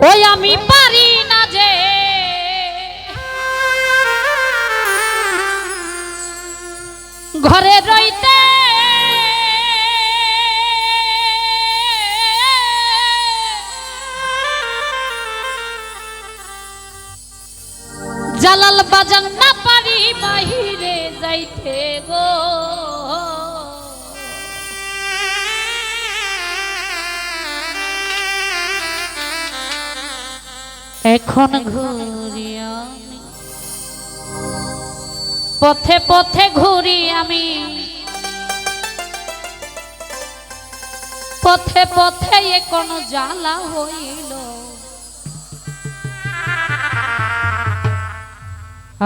ওই আমি পারি না যে ঘরে রইতে, জালাল বাজান না পারি বাহিরে যাইতে গো। এখন ঘুরি আমি পথে পথে ঘুরি আমি, পথে পথে এ কোন জ্বালা হইল,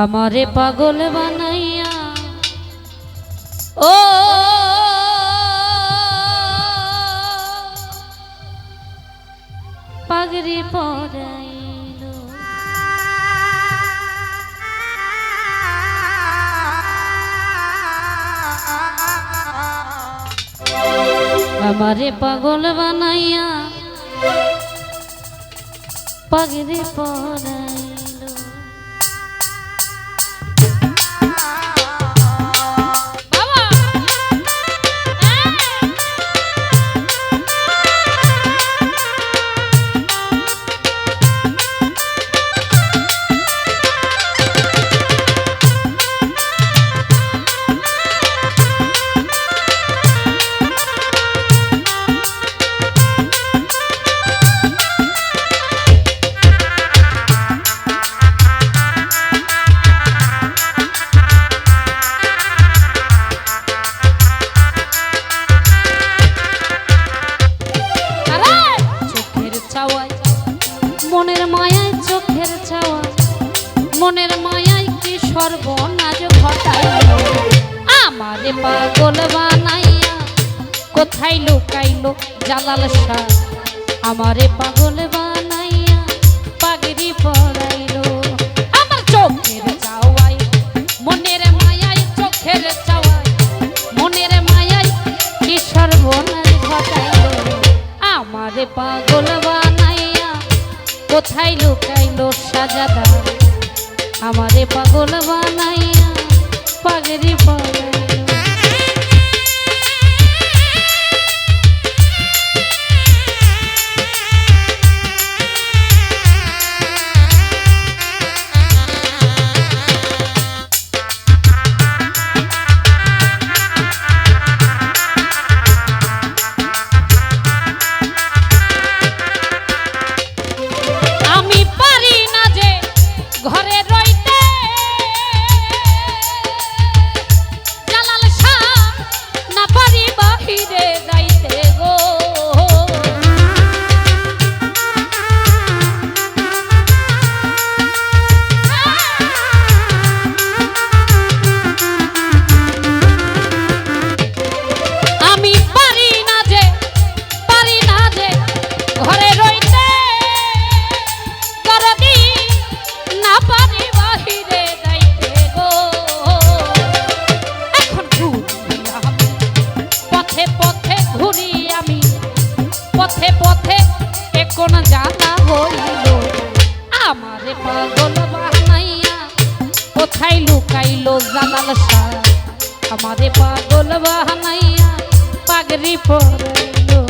আমারে পাগল বানাইয়া ও পাগড়ি পরাইল। আমারে পাগল বানাইয়া পাগড়ি পরাইল। মনের মায়ায় চোখের চাওয়া, মনের মায়ায় কি সর্বনাশ ঘটাইল, আমারে পাগল বানাইয়া কোথায় লুকাইলো জালাল শাহ, আমারে পাগল বানাইয়া পাগড়ি পরাইলো। আমার চোখের চাওয়ায় মনের মায়ায়, চোখের চাওয়ায় মনের মায়ায় কি সর্বনাশ ঘটাইলো, আমারে পাগল বানাইয়া কোথায় লুকাইলো সাজাদা, আমারে পাগল বানাইয়া পাগড়ি পরাইলো। ঘরে রইতে, জালাল শাহ না পারি বাহিরে যাইতে গো। আমি পারি না যে ঘরে রইতে, গরদি না পারি বাহিরে যাইতে গো। এখন ঘুরি আমি পথে পথে ঘুরি আমি, পথে পথে এ কোন জ্বালা হইল, আমারে পাগল বানাইয়া কোথায় লুকাইলো জালাল শাহ, আমারে পাগল বানাইয়া পাগড়ি পরাইলো।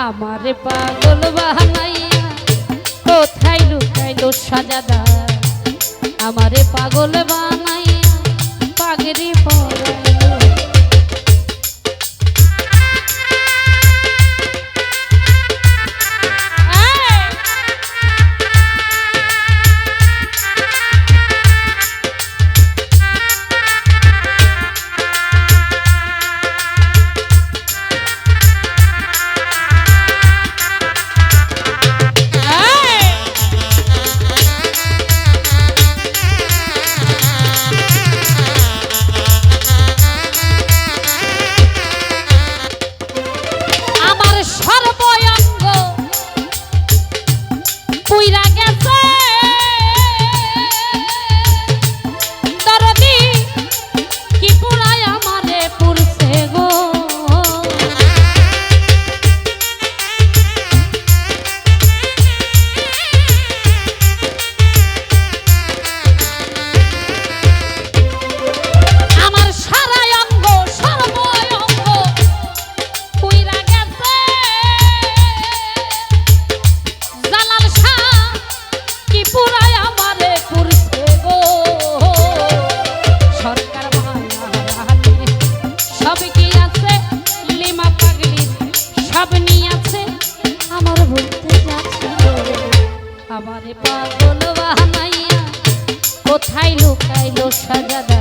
আমারে পাগল বানাইয়া কোথায় লুকাইলো সাজাদা আমারে পাগল বানাইয়া পাগড়ি পরাইলো আমারে পাগল বানাইয়া কোথায় লুকাইলো সাজাদা